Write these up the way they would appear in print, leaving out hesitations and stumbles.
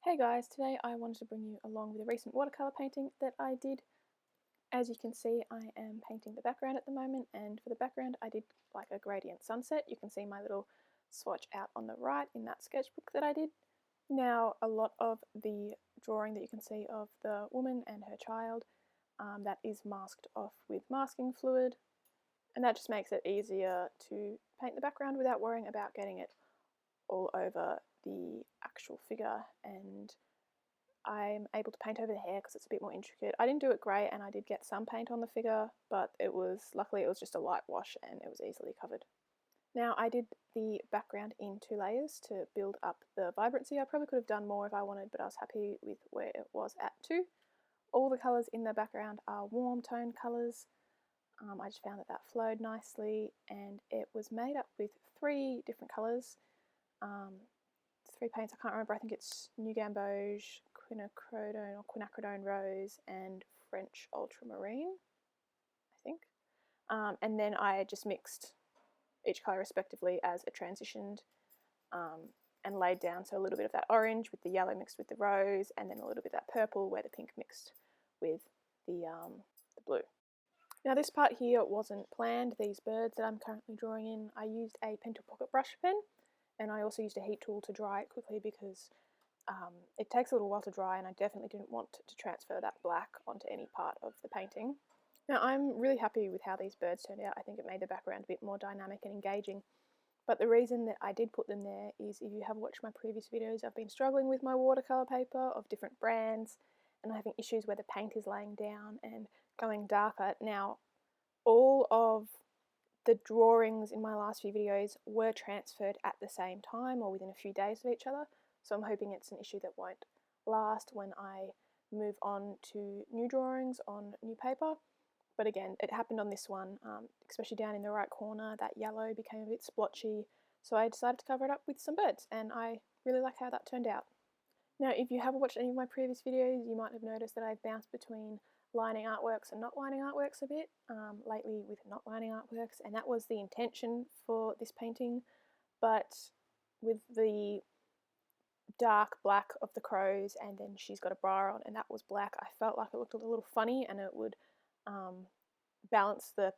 Hey guys, today I wanted to bring you along with a recent watercolour painting that I did. As you can see, I am painting the background at the moment, and for the background I did like a gradient sunset. You can see my little swatch out on the right in that sketchbook that I did. Now, a lot of the drawing that you can see of the woman and her child, that is masked off with masking fluid, and that just makes it easier to paint the background without worrying about getting it all over the actual figure. And I'm able to paint over the hair because it's a bit more intricate. I didn't do it great and I did get some paint on the figure, but luckily it was just a light wash and it was easily covered. Now, I did the background in 2 layers to build up the vibrancy. I probably could have done more if I wanted, but I was happy with where it was at 2. All the colours in the background are warm tone colours. I just found that flowed nicely, and it was made up with 3 different colours. 3 paints, I can't remember, I think it's New Gamboge, Quinacridone Rose and French Ultramarine, I think. And then I just mixed each colour respectively as it transitioned, and laid down, so a little bit of that orange with the yellow mixed with the rose, and then a little bit of that purple where the pink mixed with the blue. Now, this part here wasn't planned. These birds that I'm currently drawing in, I used a Pentel Pocket brush pen, and I also used a heat tool to dry it quickly because it takes a little while to dry, and I definitely didn't want to transfer that black onto any part of the painting. Now, I'm really happy with how these birds turned out. I think it made the background a bit more dynamic and engaging. But the reason that I did put them there is, if you have watched my previous videos, I've been struggling with my watercolour paper of different brands, and I'm having issues where the paint is laying down and going darker. Now, all of the drawings in my last few videos were transferred at the same time or within a few days of each other, so I'm hoping it's an issue that won't last when I move on to new drawings on new paper. But again, it happened on this one, especially down in the right corner. That yellow became a bit splotchy, so I decided to cover it up with some birds, and I really like how that turned out. Now, if you haven't watched any of my previous videos, you might have noticed that I've bounced between lining artworks and not lining artworks a bit, lately with not lining artworks, and that was the intention for this painting. But with the dark black of the crows, and then she's got a bra on and that was black, I felt like it looked a little funny, and it would balance the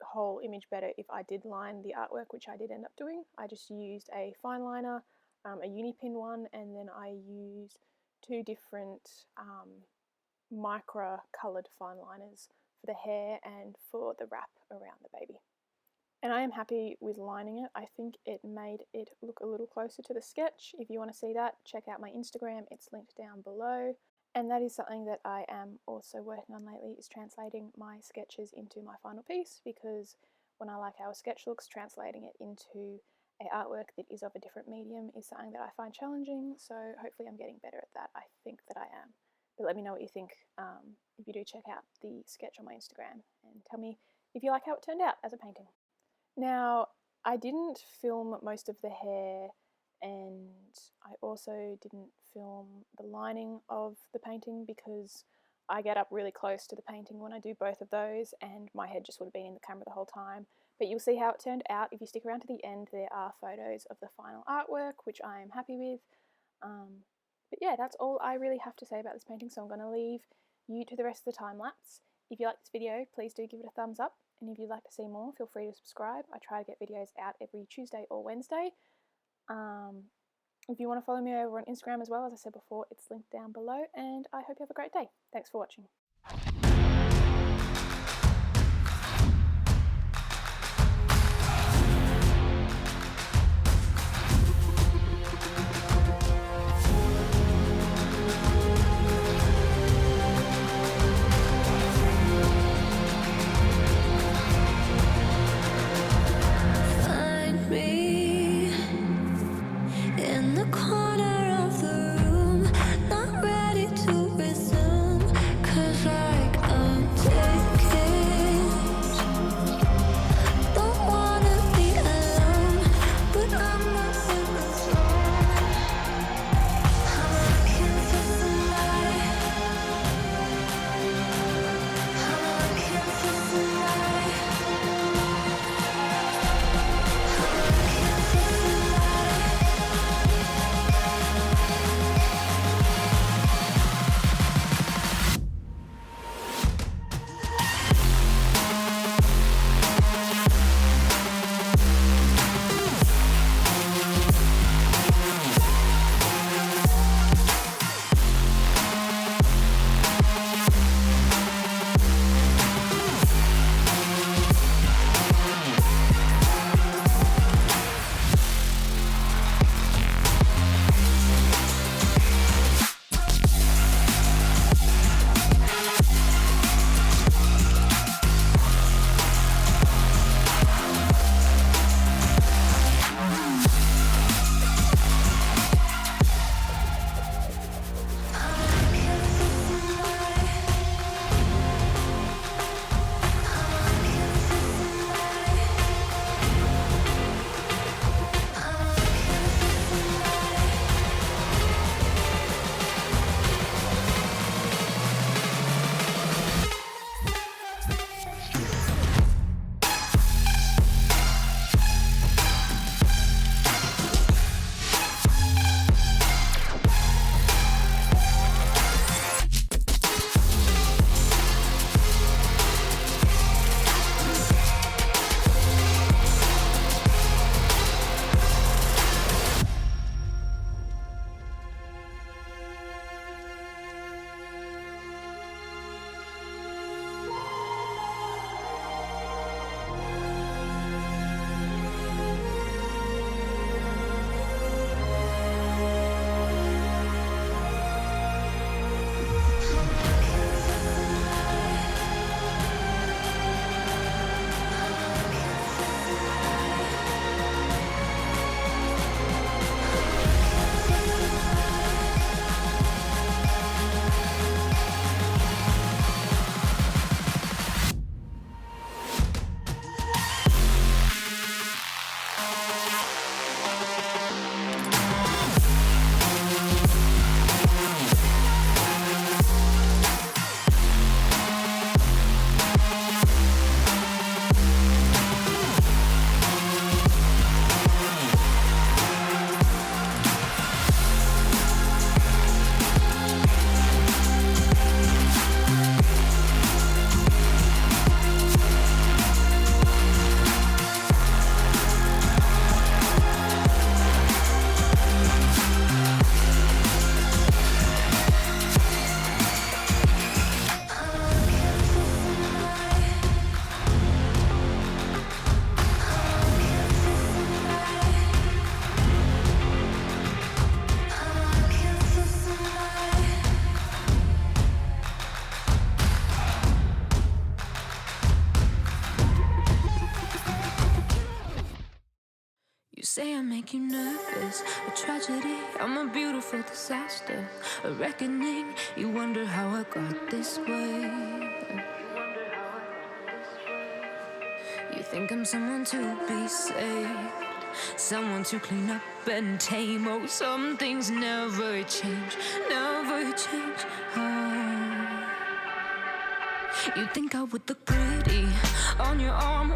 whole image better if I did line the artwork, which I did end up doing. I just used a fine liner, a Unipin one, and then I used 2 different micro coloured fine liners for the hair and for the wrap around the baby. And I am happy with lining it. I think it made it look a little closer to the sketch. If you want to see that, check out my Instagram, it's linked down below. And that is something that I am also working on lately, is translating my sketches into my final piece, because when I like how a sketch looks, translating it into an artwork that is of a different medium is something that I find challenging, so hopefully I'm getting better at that. I think that I am. But let me know what you think if you do check out the sketch on my Instagram, and tell me if you like how it turned out as a painting. Now, I didn't film most of the hair, and I also didn't film the lining of the painting because I get up really close to the painting when I do both of those, and my head just would have been in the camera the whole time. But you'll see how it turned out. If you stick around to the end, there are photos of the final artwork, which I am happy with. But yeah, that's all I really have to say about this painting, so I'm going to leave you to the rest of the time lapse. If you like this video, please do give it a thumbs up, and if you'd like to see more, feel free to subscribe. I try to get videos out every Tuesday or Wednesday. If you want to follow me over on Instagram as well, as I said before, it's linked down below, and I hope you have a great day. Thanks for watching. Corner of the room, not ready to resume, 'cause say I make you nervous, a tragedy, I'm a beautiful disaster, a reckoning. You wonder how I got this way. You think I'm someone to be saved, someone to clean up and tame. Oh, some things never change, never change. Oh. You think I would look pretty on your arm